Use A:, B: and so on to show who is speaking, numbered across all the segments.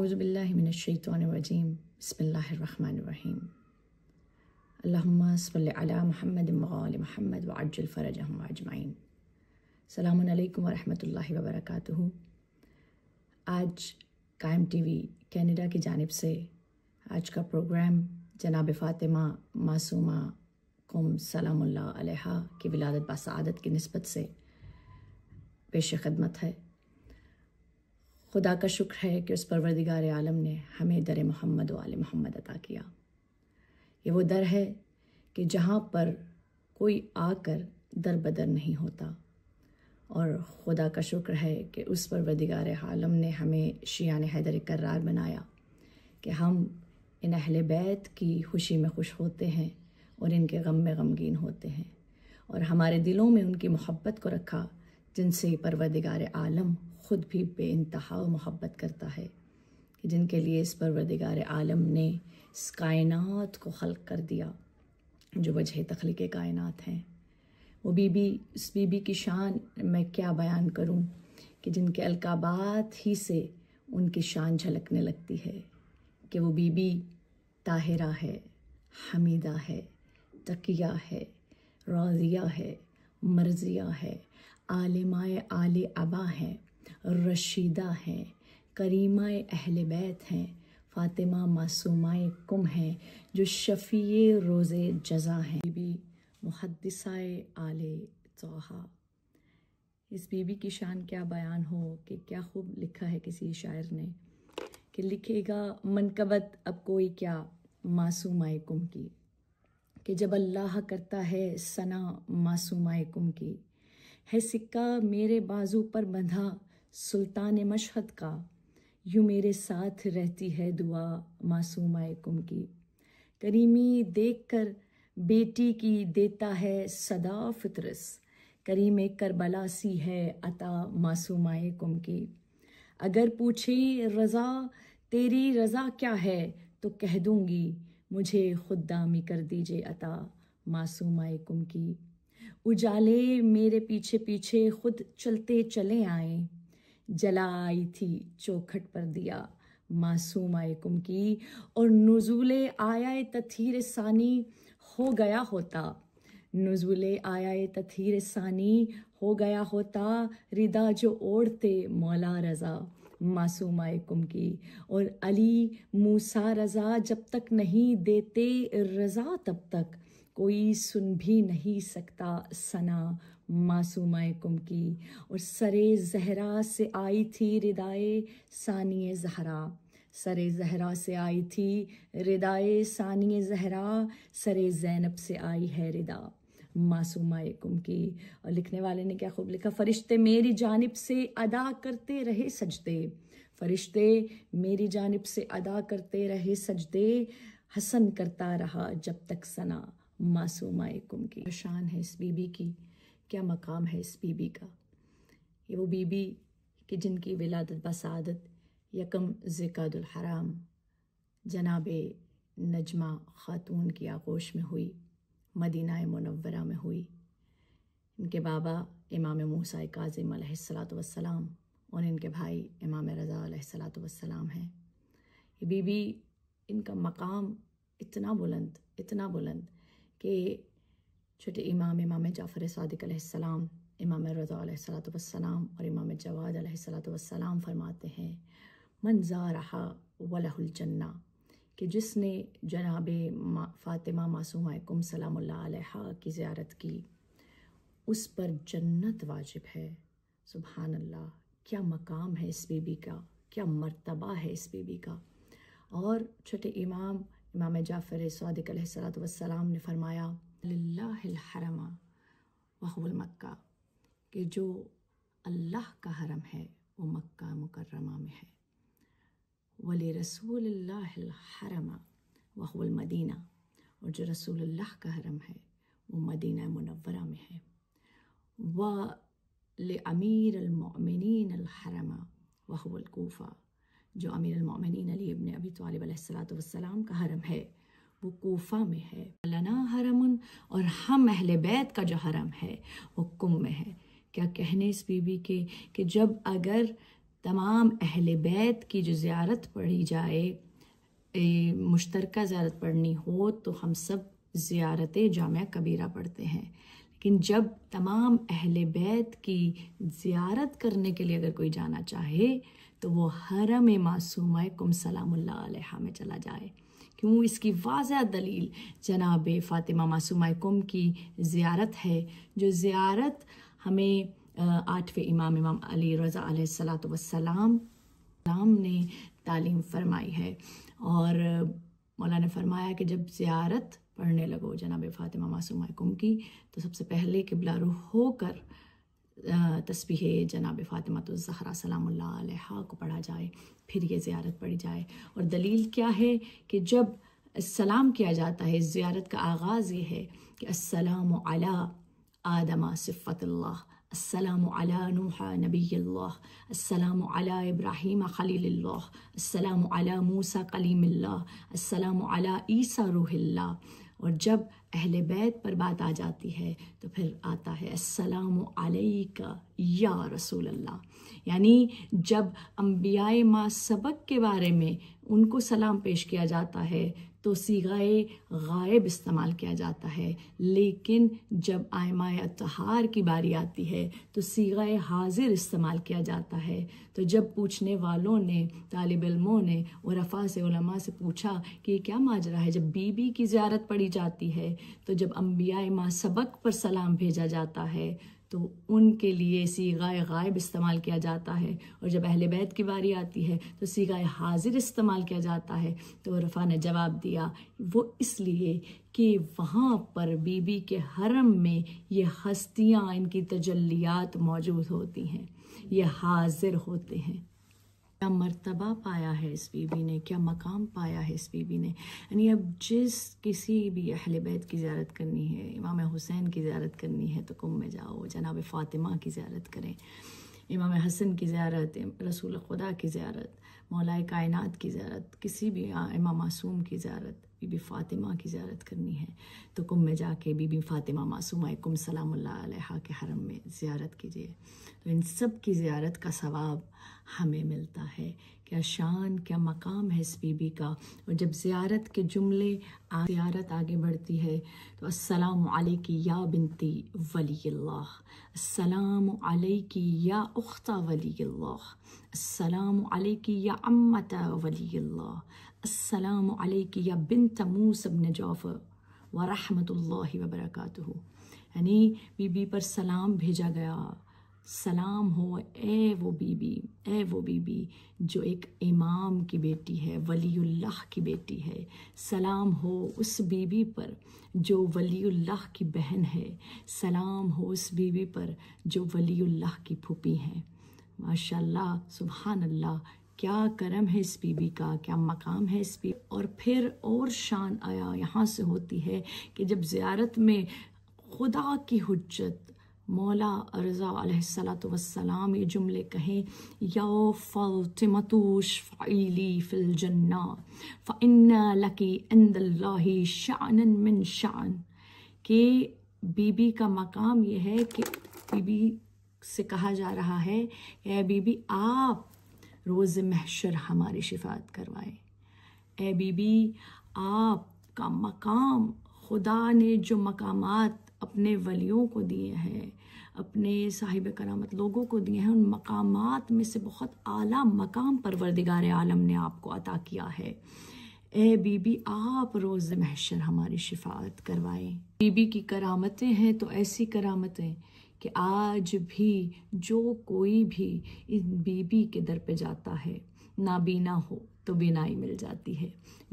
A: اعوذ باللہ من الشیطان الرجیم بسم اللہ الرحمن الرحیم اللہم صل علی محمد وآل محمد وعجل فرجہم اجمعین۔ السلام علیکم ورحمۃ اللہ وبرکاتہ۔ آج قائم ٹی وی کینیڈا کی جانب سے آج کا پروگرام جناب فاطمہ معصومہ قم سلام اللہ علیہا کی ولادت بسعادت کی نسبت سے پیش خدمت ہے۔ خدا کا شکر ہے کہ اس پروردگار عالم نے ہمیں در محمد و آل محمد عطا کیا۔ یہ وہ در ہے کہ جہاں پر کوئی آ کر در بدر نہیں ہوتا، اور خدا کا شکر ہے کہ اس پروردگار عالم نے ہمیں شیعان حیدر کرار بنایا کہ ہم ان اہل بیت کی خوشی میں خوش ہوتے ہیں اور ان کے غم میں غمگین ہوتے ہیں، اور ہمارے دلوں میں ان کی محبت کو رکھا جن سے پروردگار عالم خود بھی بے انتہا محبت کرتا ہے، کہ جن کے لیے اس پروردگار عالم نے اس کائنات کو خلق کر دیا جو وجہ تخلیق کائنات ہیں۔ وہ اس بی بی کی شان میں کیا بیان کروں کہ جن کے القابات ہی سے ان کی شان جھلکنے لگتی ہے، کہ وہ بی بی طاہرہ ہے، حمیدہ ہے، تقیہ ہے، راضیہ ہے، مرضیہ ہے، عالمہ آل ابا ہیں، رشیدہ ہیں، کریمہ اہل بیت ہیں، فاطمہ معصومہ قم ہیں، جو شفیع روز جزا ہیں، بی بی محدثہ آل طہ۔ اس بی بی کی شان کیا بیان ہو کہ کیا خوب لکھا ہے کسی شاعر نے کہ لکھے گا منقبت اب کوئی کیا معصومہ قم کی، کہ جب اللہ کرتا ہے ثنا معصومہ قم کی، ہے سکہ میرے بازو پر بندھا سلطان مشہد کا، یوں میرے ساتھ رہتی ہے دعا معصومہ قم کی، کریمی دیکھ کر بیٹی کی دیتا ہے صدا فطرس، کریم کربلا سی ہے عطا معصومہ قم کی، اگر پوچھے رضا تیری رضا کیا ہے تو کہہ دوں گی مجھے خدامی کر دیجے عطا معصومہ قم کی، اجالے میرے پیچھے پیچھے خود چلتے چلے آئیں، جلا آئی تھی چوکھٹ پر دیا معصومہ قم کی، اور نزول آیا تطہیر ثانی ہو گیا ہوتا، نزول آیا تطہیر ثانی ہو گیا ہوتا، ردا جو اوڑھتے مولا رضا معصومہ قم کی، اور علی موسیٰ رضا جب تک نہیں دیتے رضا تب تک کوئی سن بھی نہیں سکتا ثنا معصومہ قم کی، اور سرے زہرا سے آئی تھی ردائے ثانی زہرا، سرے زہرا سے آئی تھی ردائے ثانی زہرا، سرے زینب سے آئی ہے ردا معصومہ قم کی۔ اور لکھنے والے نے کیا خوب لکھا، فرشتے میری جانب سے ادا کرتے رہے سجدے، فرشتے میری جانب سے ادا کرتے رہے سجدے، حسن کرتا رہا جب تک ثنا معصومہ قم کی۔ شان ہے اس بی بی کی، کیا مقام ہے اس بی بی کا۔ یہ وہ بی بی کہ جن کی ولادت بسعادت یکم ذوالقعدہ الحرام جناب نجمہ خاتون کی آغوش میں ہوئی، مدینہ منورہ میں ہوئی۔ ان کے بابا امام موسیٰ کاظم علیہ الصلاۃ والسلام اور ان کے بھائی امام رضا علیہ الصلاۃ والسلام ہیں۔ یہ بی بی، ان کا مقام اتنا بلند کہ چھوٹے امام جعفر صادق علیہ السلام، امام رضا علیہ الصلاۃ والسلام اور امام جواد علیہ الصلاۃ والسلام فرماتے ہیں من زارہا ولہ الجنہ، کہ جس نے جناب فاطمہ معصومہ قم سلام اللہ علیہا کی زیارت کی اس پر جنت واجب ہے۔ سبحان اللہ، کیا مقام ہے اس بی بی کا، کیا مرتبہ ہے اس بی بی کا۔ اور چھوٹے امام جعفر صادق علیہ الصلاۃ والسلام نے فرمایا للہ الحرم وہو المکہ، کہ جو اللہ کا حرم ہے وہ مکہ مکرمہ میں ہے، وَلِرَسُولِ اللَّهِ الْحَرَمَ وَهُوَ الْمَدِینَہ، اور جو رسول اللہ کا حرم ہے وہ مدینہ منورہ میں ہے، وَلِأَمِيرِ الْمُؤْمِنِينَ الْحَرَمَ وَهُوَ الْكُوفَہ، جو امیر المؤمنین علی ابن ابی طالب علیہ الصلاۃ والسلام کا حرم ہے وہ کوفہ میں ہے، لنا حرم، اور ہم اہل بیت کا جو حرم ہے وہ قم میں ہے۔ کیا کہنے اس بی بی کے کہ جب اگر تمام اہل بیت کی جو زیارت پڑھی جائے، مشترکہ زیارت پڑھنی ہو تو ہم سب زیارت جامعہ کبیرہ پڑھتے ہیں، لیکن جب تمام اہل بیت کی زیارت کرنے کے لیے اگر کوئی جانا چاہے تو وہ حرم معصومہ کم سلام اللہ علیہا میں چلا جائے۔ کیوں؟ اس کی واضح دلیل جناب فاطمہ معصومہ کم کی زیارت ہے، جو زیارت ہمیں 8ویں امام علی رضا علیہ السلام نے تعلیم فرمائی ہے۔ اور مولا نے فرمایا کہ جب زیارت پڑھنے لگو جناب فاطمہ معصومہ کم کی تو سب سے پہلے قبلہ رخ ہو کر تسبیح جناب فاطمہ الزہرا سلام اللہ علیہا کو پڑھا جائے، پھر یہ زیارت پڑھی جائے۔ اور دلیل کیا ہے کہ جب السلام کیا جاتا ہے، زیارت کا آغاز یہ ہے کہ السلام علی آدم صفت اللہ، السلام علی نوح نبی اللہ، السلام علی ابراہیم خلیل اللہ، السلام علی موسیٰ کلیم اللہ، السلام علی عیسیٰ روح اللہ۔ اور جب اہل بیت پر بات آ جاتی ہے تو پھر آتا ہے السلام علیکہ یا رسول اللہ، یعنی جب انبیاء ما سبق کے بارے میں ان کو سلام پیش کیا جاتا ہے تو صیغۂ غائب استعمال کیا جاتا ہے، لیکن جب ائمہ اطہار کی باری آتی ہے تو صیغۂ حاضر استعمال کیا جاتا ہے۔ تو جب پوچھنے والوں نے، طالب علموں نے عرفاء سے، علماء سے پوچھا کہ یہ کیا ماجرا ہے، جب بی بی کی زیارت پڑھی جاتی ہے تو جب انبیاء ما سبق پر سلام بھیجا جاتا ہے تو ان کے لیے صیغۂ غائب استعمال کیا جاتا ہے، اور جب اہل بیت کی باری آتی ہے تو صیغۂ حاضر استعمال کیا جاتا ہے۔ تو عرفاء نے جواب دیا وہ اس لیے کہ وہاں پر بی بی کے حرم میں یہ ہستیاں، ان کی تجلیات موجود ہوتی ہیں، یہ حاضر ہوتے ہیں۔ کیا مرتبہ پایا ہے اس بی بی نے، کیا مقام پایا ہے اس بی بی نے، یعنی اب جس کسی بھی اہل بیت کی زیارت کرنی ہے، امام حسین کی زیارت کرنی ہے تو کم میں جاؤ، جناب فاطمہ کی زیارت کریں، امام حسن کی زیارت، رسول خدا کی زیارت، مولائے کائنات کی زیارت، کسی بھی امام معصوم کی زیارت، بی بی فاطمہ کی زیارت کرنی ہے تو کم میں جا کے بی بی فاطمہ معصومہ کم سلام اللہ علیہا کے حرم میں زیارت کیجیے، تو ان سب کی زیارت کا ثواب ہمیں ملتا ہے۔ کیا شان، کیا مقام ہے اس بی بی کا۔ اور جب زیارت کے جملے، زیارت آگے بڑھتی ہے تو السلام علیکی یا بنتی ولی اللہ، السلام علیکی یا اخت ولی اللہ، السلام علیکی یا عمت ولی اللہ، السلام علیکی یا بنت موسیٰ بن جعفر ورحمۃ اللہ وبرکاتہ، یعنی بی بی پر سلام بھیجا گیا۔ سلام ہو اے وہ بی بی، اے وہ بی بی جو ایک امام کی بیٹی ہے، ولی اللہ کی بیٹی ہے۔ سلام ہو اس بی بی پر جو ولی اللہ کی بہن ہے۔ سلام ہو اس بی بی پر جو ولی اللہ کی پھوپھی ہیں۔ ماشاء اللہ، سبحان اللہ، کیا کرم ہے اس بی بی کا، کیا مقام ہے اس بی۔ اور پھر اور شان آیا یہاں سے ہوتی ہے کہ جب زیارت میں خدا کی حجت مولا رضا علیہ السلام یہ جملے کہیں، یا فاطمۃ اشفعی لی فی الجنہ فإن لک عند اللہ شأنا من شأن، کہ بی بی کا مقام یہ ہے کہ بی بی سے کہا جا رہا ہے کہ اے بی بی آپ روز محشر ہماری شفاعت کروائیں، اے بی بی آپ کا مقام، خدا نے جو مقامات اپنے ولیوں کو دیے ہیں، اپنے صاحب کرامت لوگوں کو دیے ہیں، ان مقامات میں سے بہت اعلیٰ مقام پروردگار عالم نے آپ کو عطا کیا ہے۔ اے بی بی آپ روز محشر ہماری شفاعت کروائیں۔ بی بی کی کرامتیں ہیں تو ایسی کرامتیں کہ آج بھی جو کوئی بھی ان بی بی کے در پہ جاتا ہے، نابینا ہو تو بینائی مل جاتی ہے،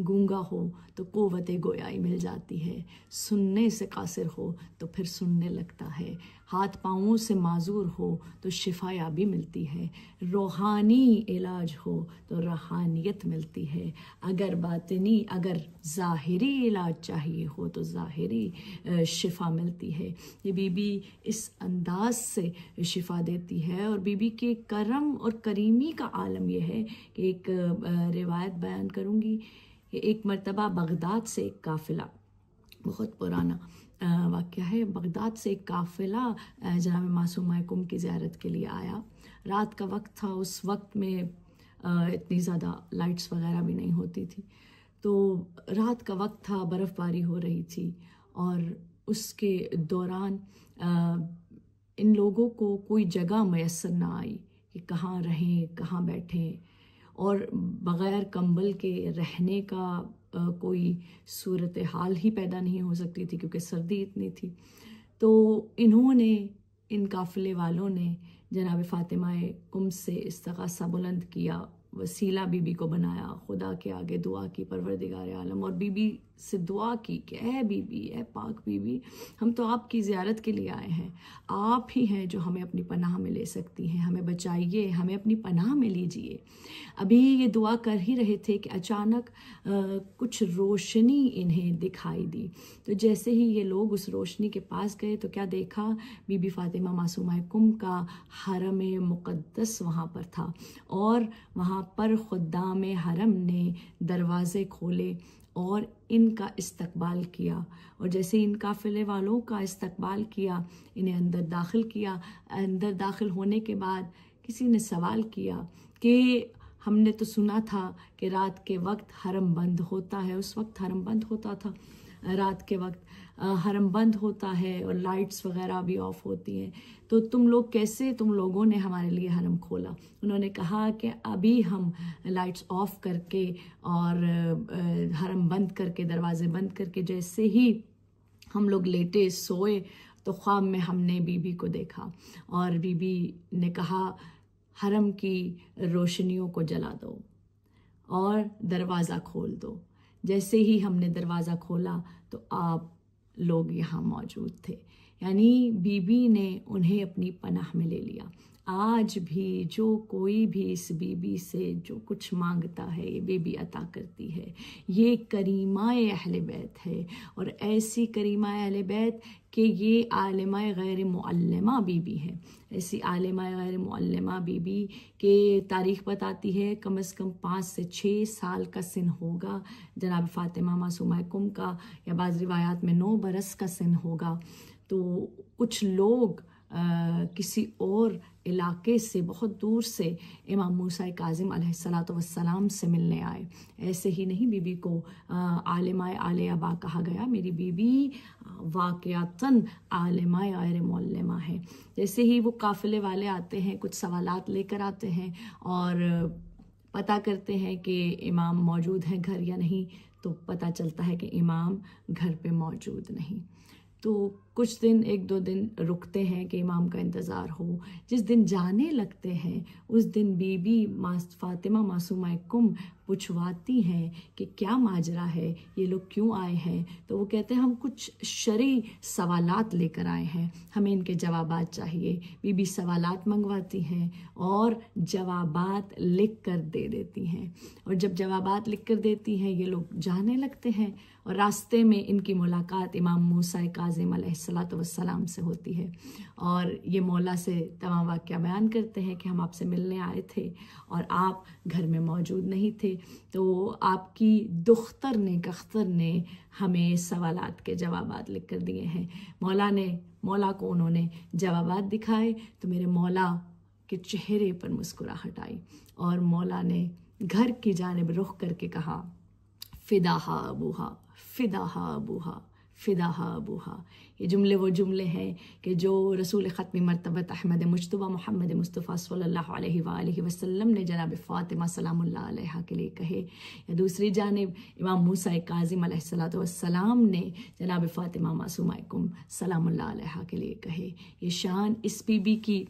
A: گونگا ہو تو قوت گویائی مل جاتی ہے، سننے سے قاصر ہو تو پھر سننے لگتا ہے، ہاتھ پاؤں سے معذور ہو تو شفا یابی ملتی ہے، روحانی علاج ہو تو روحانیت ملتی ہے، اگر باطنی، اگر ظاہری علاج چاہیے ہو تو ظاہری شفا ملتی ہے۔ یہ بی بی اس انداز سے شفا دیتی ہے۔ اور بی بی کے کرم اور کریمی کا عالم یہ ہے کہ ایک روایت بیان کروں گی کہ ایک مرتبہ بغداد سے ایک قافلہ، بہت پرانا واقعہ ہے، بغداد سے ایک قافلہ جناب معصومہ کم کی زیارت کے لیے آیا، رات کا وقت تھا، اس وقت میں اتنی زیادہ لائٹس وغیرہ بھی نہیں ہوتی تھی، تو رات کا وقت تھا، برف باری ہو رہی تھی، اور اس کے دوران ان لوگوں کو کوئی جگہ میسر نہ آئی کہ کہاں رہیں، کہاں بیٹھیں، اور بغیر کمبل کے رہنے کا کوئی صورت حال ہی پیدا نہیں ہو سکتی تھی کیونکہ سردی اتنی تھی۔ تو انہوں نے، ان قافلے والوں نے جناب فاطمہ کم سے استغاثہ بلند کیا، وسیلہ بی بی کو بنایا، خدا کے آگے دعا کی پروردگار عالم، اور بی بی سے دعا کی کہ اے بی بی، اے پاک بی بی، ہم تو آپ کی زیارت کے لیے آئے ہیں، آپ ہی ہیں جو ہمیں اپنی پناہ میں لے سکتی ہیں، ہمیں بچائیے، ہمیں اپنی پناہ میں لیجئے۔ ابھی یہ دعا کر ہی رہے تھے کہ اچانک کچھ روشنی انہیں دکھائی دی، تو جیسے ہی یہ لوگ اس روشنی کے پاس گئے تو کیا دیکھا؟ بی بی فاطمہ معصومہ کم کا حرم مقدس وہاں پر تھا، اور وہاں پر خدام حرم نے دروازے کھولے اور ان کا استقبال کیا، اور جیسے ان قافلے والوں کا استقبال کیا، انہیں اندر داخل کیا۔ اندر داخل ہونے کے بعد کسی نے سوال کیا کہ ہم نے تو سنا تھا کہ رات کے وقت حرم بند ہوتا ہے، اس وقت حرم بند ہوتا تھا، رات کے وقت حرم بند ہوتا ہے اور لائٹس وغیرہ بھی آف ہوتی ہیں، تو تم لوگ کیسے، تم لوگوں نے ہمارے لیے حرم کھولا؟ انہوں نے کہا کہ ابھی ہم لائٹس آف کر کے اور حرم بند کر کے، دروازے بند کر کے، جیسے ہی ہم لوگ لیٹے سوئے تو خواب میں ہم نے بی بی کو دیکھا، اور بی بی نے کہا حرم کی روشنیوں کو جلا دو اور دروازہ کھول دو۔ جیسے ہی ہم نے دروازہ کھولا تو آپ لوگ یہاں موجود تھے، یعنی بی بی نے انہیں اپنی پناہ میں لے لیا۔ آج بھی جو کوئی بھی اس بی بی سے جو کچھ مانگتا ہے یہ بی بی عطا کرتی ہے۔ یہ کریمہ اہل بیت ہے، اور ایسی کریمہ اہل بیت کہ یہ عالمہ غیر معلمہ بی بی ہے، ایسی عالمہ غیر معلمہ بی بی کہ تاریخ بتاتی ہے کم از کم 5 سے 6 سال کا سن ہوگا جناب فاطمہ معصومہ کم کا، یا بعض روایات میں 9 برس کا سن ہوگا۔ تو کچھ لوگ کسی اور علاقے سے، بہت دور سے امام موسیٰ کاظم علیہ السلام سے ملنے آئے۔ ایسے ہی نہیں بی بی کو عالمہ آل ابا کہا گیا، میری بی بی واقعتاً عالمہ غیر معلمہ ہے۔ جیسے ہی وہ قافلے والے آتے ہیں، کچھ سوالات لے کر آتے ہیں اور پتہ کرتے ہیں کہ امام موجود ہیں گھر یا نہیں، تو پتہ چلتا ہے کہ امام گھر پہ موجود نہیں۔ تو کچھ دن، 1-2 دن رکتے ہیں کہ امام کا انتظار ہو۔ جس دن جانے لگتے ہیں اس دن بی بی فاطمہ معصومہ کم پوچھواتی ہیں کہ کیا ماجرا ہے، یہ لوگ کیوں آئے ہیں؟ تو وہ کہتے ہیں ہم کچھ شرعی سوالات لے کر آئے ہیں، ہمیں ان کے جوابات چاہیے۔ بی بی سوالات منگواتی ہیں اور جوابات لکھ کر دے دیتی ہیں، اور جب جوابات لکھ کر دیتی ہیں یہ لوگ جانے لگتے ہیں، اور راستے میں ان کی ملاقات امام موسیٰ کاظم علیہ السلام سے ہوتی ہے، اور یہ مولا سے تمام واقعہ بیان کرتے ہیں کہ ہم آپ سے ملنے آئے تھے اور آپ گھر میں موجود نہیں تھے، تو آپ کی دختر نے ہمیں سوالات کے جوابات لکھ کر دیے ہیں۔ مولا کو انہوں نے جوابات دکھائے تو میرے مولا کے چہرے پر مسکراہٹ آئی، اور مولا نے گھر کی جانب رخ کر کے کہا فداہا ابوہا، فداہا ابوہا، فداہا ابوہا۔ یہ جملے وہ جملے ہیں کہ جو رسول ختمی مرتبت احمد مجتبیٰ محمد مصطفیٰ صلی اللہ علیہ وآلہ وسلم نے جناب فاطمہ سلام اللہ علیہ کے لیے کہے، یا دوسری جانب امام موسیٰ کاظم علیہ السلام نے جناب فاطمہ معصومہ کم سلام اللہ علیہ کے لیے کہے۔ یہ شان اس بی بی کی،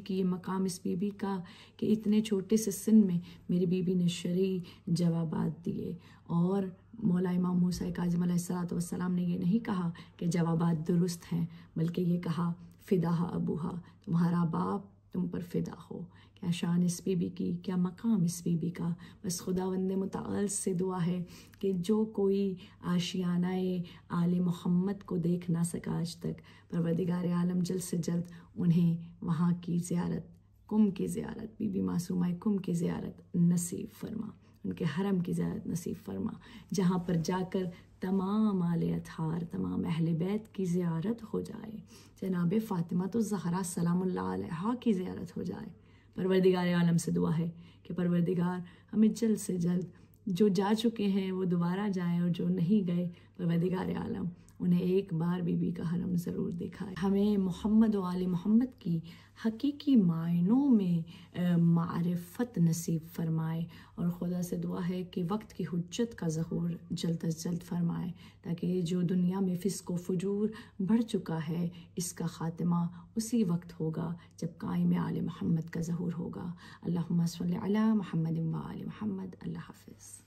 A: یہ مقام اس بی بی کا کہ اتنے چھوٹے سے سن میں میری بی بی نے شرعی جوابات دیے، اور مولا امام موسیٰ کاظم علیہ السلام نے یہ نہیں کہا کہ جوابات درست ہیں، بلکہ یہ کہا فداہا ابوہا، تمہارا باپ تم پر فدا ہو۔ کیا شان اس بی بی کی، کیا مقام اس بی بی کا۔ بس خداوند متعال سے دعا ہے کہ جو کوئی آشیانہ آل محمد کو دیکھ نہ سکا آج تک، پروردگار عالم جلد سے جلد انہیں وہاں کی زیارت، کم کی زیارت، بی بی معصومہ کم کی زیارت نصیب فرما، ان کے حرم کی زیارت نصیب فرما، جہاں پر جا کر تمام آل اطہار، تمام اہل بیت کی زیارت ہو جائے، جناب فاطمہ الزہرا سلام اللہ علیہا کی زیارت ہو جائے۔ پروردگار عالم سے دعا ہے کہ پروردگار ہمیں جلد سے جلد جو جا چکے ہیں وہ دوبارہ جائیں، اور جو نہیں گئے پروردگار عالم انہیں ایک بار بی بی کا حرم ضرور دکھائے. ہمیں محمد و آل محمد کی حقیقی معنوں میں معرفت نصیب فرمائے، اور خدا سے دعا ہے کہ وقت کی حجت کا ظہور جلد از جلد فرمائے، تاکہ جو دنیا میں فسق و فجور بڑھ چکا ہے اس کا خاتمہ اسی وقت ہوگا جب قائم آل محمد کا ظہور ہوگا. اللہم صلی علی محمد و آل محمد. اللہ حافظ.